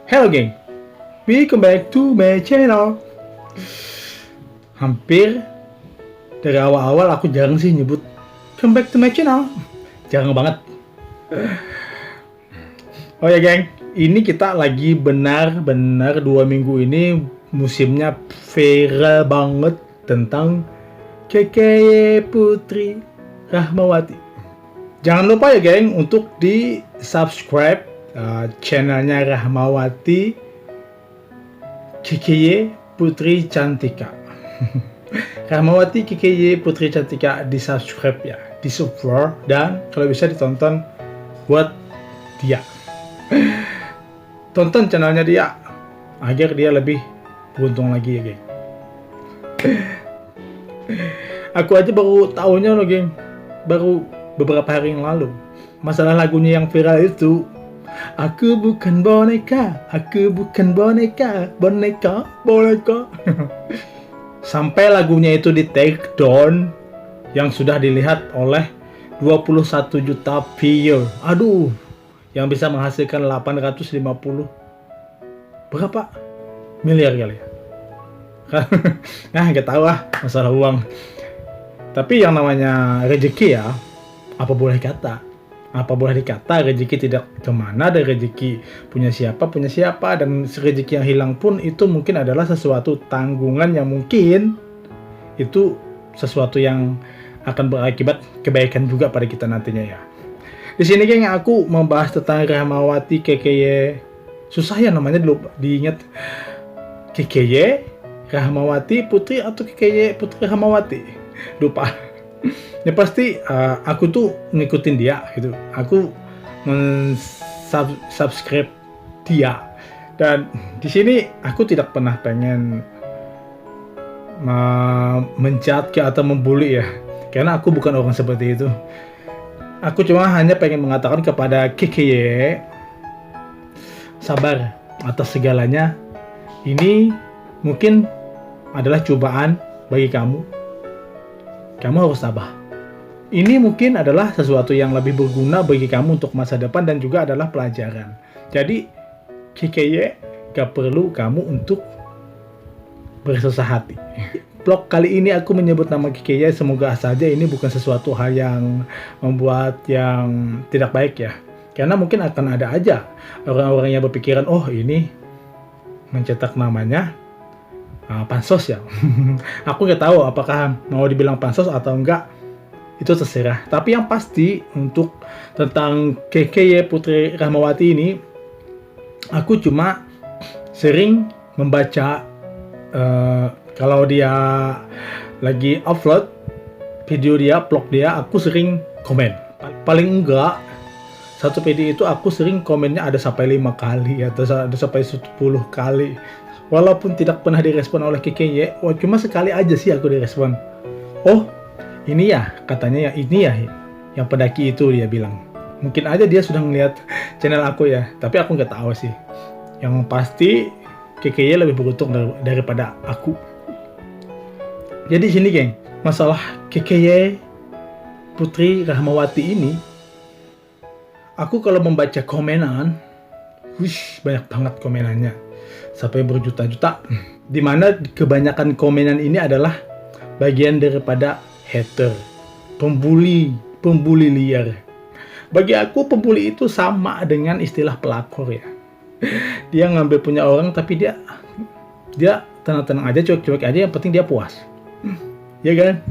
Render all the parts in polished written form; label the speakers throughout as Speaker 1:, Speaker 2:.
Speaker 1: Hello geng, welcome back to my channel. Hampir dari awal-awal aku jarang sih nyebut come back to my channel. Jarang banget. Oh ya geng, ini kita lagi benar-benar 2 minggu ini musimnya viral banget tentang KKY Putri Rahmawati. Jangan lupa ya geng untuk di subscribe channelnya Rahmawati KKY Putri Cantika. Rahmawati KKY Putri Cantika di subscribe ya, di support, dan kalau bisa ditonton buat dia. Tonton channelnya dia agar dia lebih beruntung lagi ya geng. Aku aja baru tahunya loh geng, baru beberapa hari yang lalu. Masalah lagunya yang viral itu, aku bukan boneka, aku bukan boneka, boneka. Sampai lagunya itu di take down yang sudah dilihat oleh 21 juta viewer. Aduh, yang bisa menghasilkan 850 berapa miliar kali ya. Nah, gak tahu lah masalah uang. Tapi yang namanya rezeki ya, apa boleh dikata rezeki tidak kemana, dan rezeki punya siapa, dan rezeki yang hilang pun itu mungkin adalah sesuatu tanggungan yang mungkin itu sesuatu yang akan berakibat kebaikan juga pada kita nantinya ya. Di sini geng, aku membahas tentang Rahmawati KKY, susah ya namanya dulu diingat, KKY Rahmawati Putri atau KKY Putri Rahmawati, lupa. Ya pasti aku tuh ngikutin dia gitu. Aku subscribe dia. Dan di sini aku tidak pernah pengen mencat atau membuli ya. Karena aku bukan orang seperti itu. Aku cuma hanya pengen mengatakan kepada KKY, sabar atas segalanya. Ini mungkin adalah cobaan bagi kamu. Kamu harus sabar. Ini mungkin adalah sesuatu yang lebih berguna bagi kamu untuk masa depan dan juga adalah pelajaran. Jadi KKY gak perlu kamu untuk bersusah hati. Vlog kali ini aku menyebut nama KKY, semoga saja ini bukan sesuatu hal yang membuat yang tidak baik ya. Karena mungkin akan ada aja orang-orang yang berpikiran, oh ini mencetak namanya pansos ya. Aku nggak tahu apakah mau dibilang pansos atau enggak, itu terserah. Tapi yang pasti untuk tentang KKY Putri Rahmawati ini, aku cuma sering membaca kalau dia lagi upload video dia, vlog dia, aku sering komen. Paling enggak satu video itu aku sering komennya ada sampai 5 kali atau ada sampai 10 kali. Walaupun tidak pernah direspon oleh KKY, cuma sekali aja sih aku direspon. Oh, ini ya katanya, ya ini ya yang pendaki itu, dia bilang. Mungkin aja dia sudah melihat channel aku ya, tapi aku nggak tahu sih. Yang pasti KKY lebih beruntung daripada aku. Jadi sini geng, masalah KKY Putri Rahmawati ini, aku kalau membaca komenan, banyak banget komenannya, sampai berjuta-juta. Dimana kebanyakan komenan ini adalah bagian daripada hater, pembuli liar. Bagi aku pembuli itu sama dengan istilah pelakor ya. Dia ngambil punya orang tapi dia tenang-tenang aja, cuek-cuek aja, yang penting dia puas. Ya kan?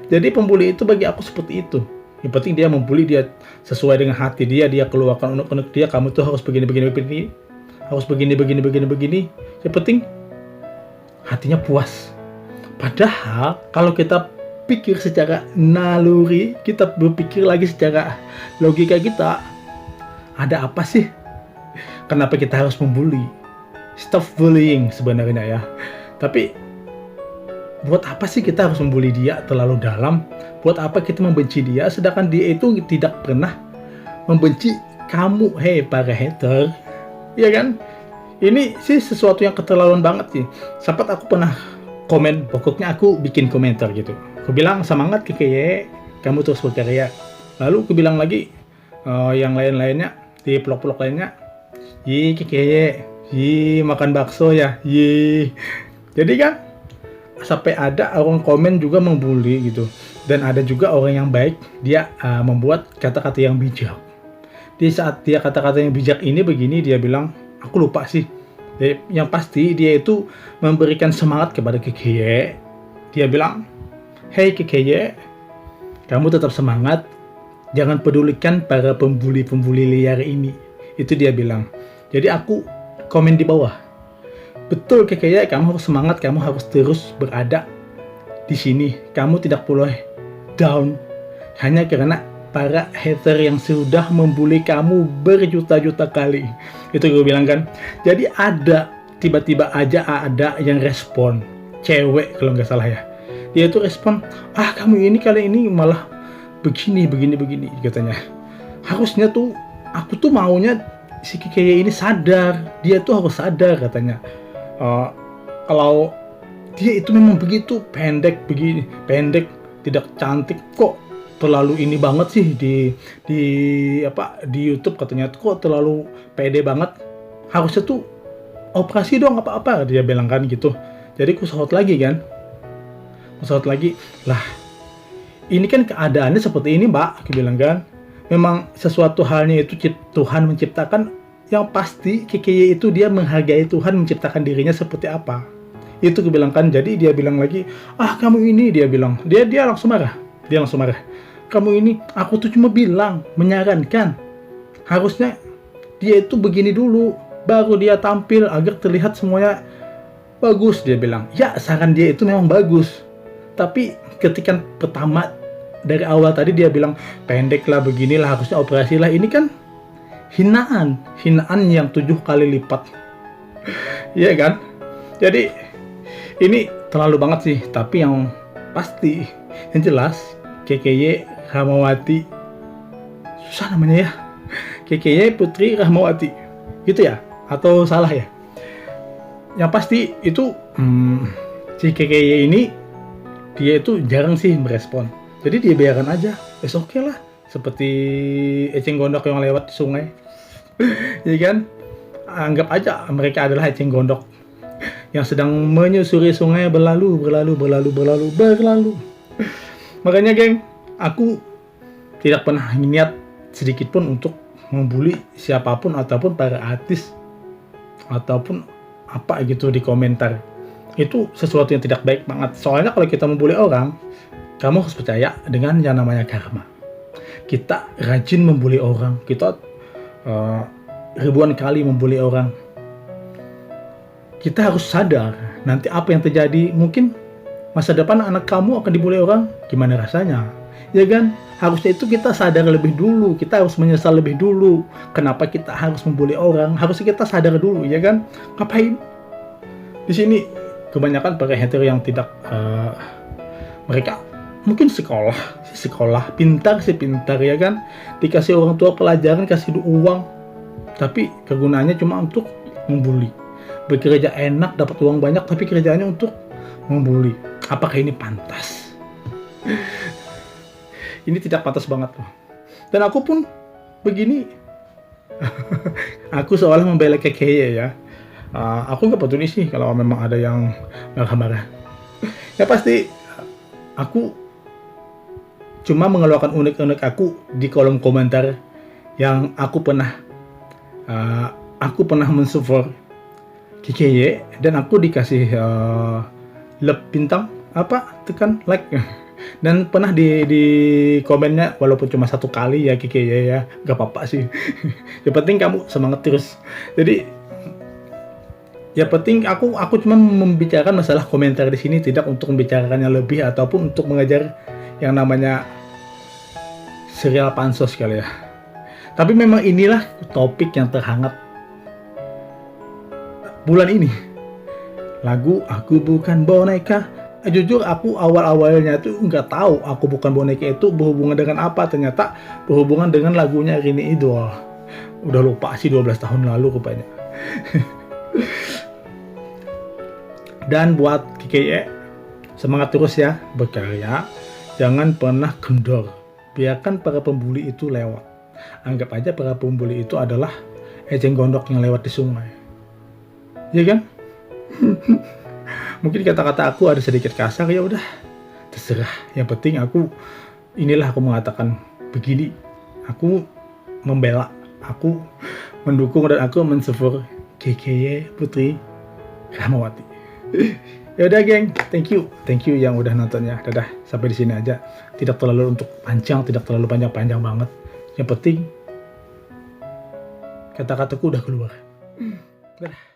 Speaker 1: Jadi pembuli itu bagi aku seperti itu. Yang penting dia membuli, dia sesuai dengan hati dia keluarkan unek-unek dia, kamu tuh harus begini, harus begini. Yang penting hatinya puas. Padahal kalau kita pikir secara naluri, kita berpikir lagi secara logika kita, ada apa sih? Kenapa kita harus membuli? Stop bullying sebenarnya ya. Tapi buat apa sih kita harus membuli dia terlalu dalam? Buat apa kita membenci dia sedangkan dia itu tidak pernah membenci kamu, hei para hater. Iya kan? Ini sih sesuatu yang keterlaluan banget sih. Sempat aku pernah komen, pokoknya aku bikin komentar gitu. Aku bilang semangat KKY, kamu terus berkarya. Lalu aku bilang lagi yang lain-lainnya di vlog-vlog lainnya, KKY Makan bakso ya. Jadi kan sampai ada orang komen juga membuli gitu. Dan ada juga orang yang baik, dia membuat kata-kata yang bijak. Di saat dia kata-kata yang bijak ini begini, dia bilang, aku lupa sih. Yang pasti dia itu memberikan semangat kepada KKY. Dia bilang, hey KKY, kamu tetap semangat, jangan pedulikan para pembuli-pembuli liar ini. Itu dia bilang. Jadi aku komen di bawah, betul KKY, kamu harus semangat, kamu harus terus berada di sini. Kamu tidak boleh down hanya karena para hater yang sudah membuli kamu berjuta-juta kali. Itu gue bilang kan. Jadi ada, tiba-tiba aja ada yang respon, cewek kalau nggak salah ya. Dia itu respon, kamu ini kali ini malah begini katanya. Harusnya tuh aku tuh maunya si KKY ini sadar, dia tuh harus sadar katanya. Kalau dia itu memang begitu pendek, tidak cantik, kok terlalu ini banget sih di YouTube katanya, kok terlalu pede banget, harusnya tuh operasi dong apa dia bilang kan gitu. Jadi ku sahut lagi lah, ini kan keadaannya seperti ini mbak, aku bilang kan, memang sesuatu halnya itu Tuhan menciptakan. Yang pasti KKY itu dia menghargai Tuhan menciptakan dirinya seperti apa. Itu aku bilang kan. Jadi dia bilang lagi, kamu ini, dia bilang, dia langsung marah. Kamu ini, aku tuh cuma bilang, menyarankan, harusnya dia itu begini dulu, baru dia tampil agar terlihat semuanya bagus, dia bilang. Ya, saran dia itu memang bagus, tapi ketika pertama dari awal tadi dia bilang pendek lah, beginilah, harusnya operasi lah, ini kan hinaan yang 7 kali lipat. Iya kan? Jadi ini terlalu banget sih. Tapi yang pasti, yang jelas, KKY Rahmawati, susah namanya ya, KKY Putri Rahmawati gitu ya, atau salah ya? Yang pasti itu si KKY ini, dia itu jarang sih merespon. Jadi dia biarkan aja, oke lah. Seperti eceng gondok yang lewat di sungai. Ya kan? Anggap aja mereka adalah eceng gondok yang sedang menyusuri sungai, berlalu. Makanya geng, aku tidak pernah niat sedikit pun untuk membuli siapapun ataupun para artis ataupun apa gitu di komentar. Itu sesuatu yang tidak baik banget. Soalnya kalau kita membuli orang, kamu harus percaya dengan yang namanya karma. Kita rajin membuli orang, kita ribuan kali membuli orang. Kita harus sadar nanti apa yang terjadi. Mungkin masa depan anak kamu akan dibully orang, gimana rasanya? Ya kan? Harusnya itu kita sadar lebih dulu, kita harus menyesal lebih dulu. Kenapa kita harus membuli orang? Harusnya kita sadar dulu, ya kan? Ngapain? Di sini kebanyakan para hater yang tidak mereka mungkin sekolah pintar ya kan, dikasih orang tua pelajaran, kasih uang, tapi kegunaannya cuma untuk membuli. Bekerja enak, dapat uang banyak, tapi kerjaannya untuk membuli. Apakah ini pantas? Ini tidak pantas banget loh. Dan aku pun begini. Aku seolah membela KKY ya. Aku nggak peduli sih kalau memang ada yang marah-marah. Ya pasti aku cuma mengeluarkan unek-unek aku di kolom komentar yang aku pernah mensupport KKY dan aku dikasih bintang tekan like dan pernah di komennya walaupun cuma 1 kali ya KKY ya, gak apa-apa sih. Yang penting kamu semangat terus. Jadi ya penting aku cuma membicarakan masalah komentar di sini, tidak untuk membicarakannya lebih ataupun untuk mengajar yang namanya serial pansos kali ya. Tapi memang inilah topik yang terhangat bulan ini. Lagu Aku Bukan Boneka. Jujur aku awal-awalnya tuh nggak tahu Aku Bukan Boneka itu berhubungan dengan apa. Ternyata berhubungan dengan lagunya Rini Idol. Udah lupa sih, 12 tahun lalu rupanya. Dan buat KKY, semangat terus ya berkarya. Jangan pernah kendor. Biarkan para pembuli itu lewat. Anggap aja para pembuli itu adalah eceng gondok yang lewat di sungai. ya kan? Mungkin kata-kata aku ada sedikit kasar, ya udah, terserah. Yang penting aku mengatakan begini. Aku membela, aku mendukung, dan aku mensupport KKY Putri Rahmawati. Ya udah geng, thank you yang udah nontonnya. Dadah, sampai di sini aja. Tidak terlalu panjang banget. Yang penting kata-kataku udah keluar. Dadah.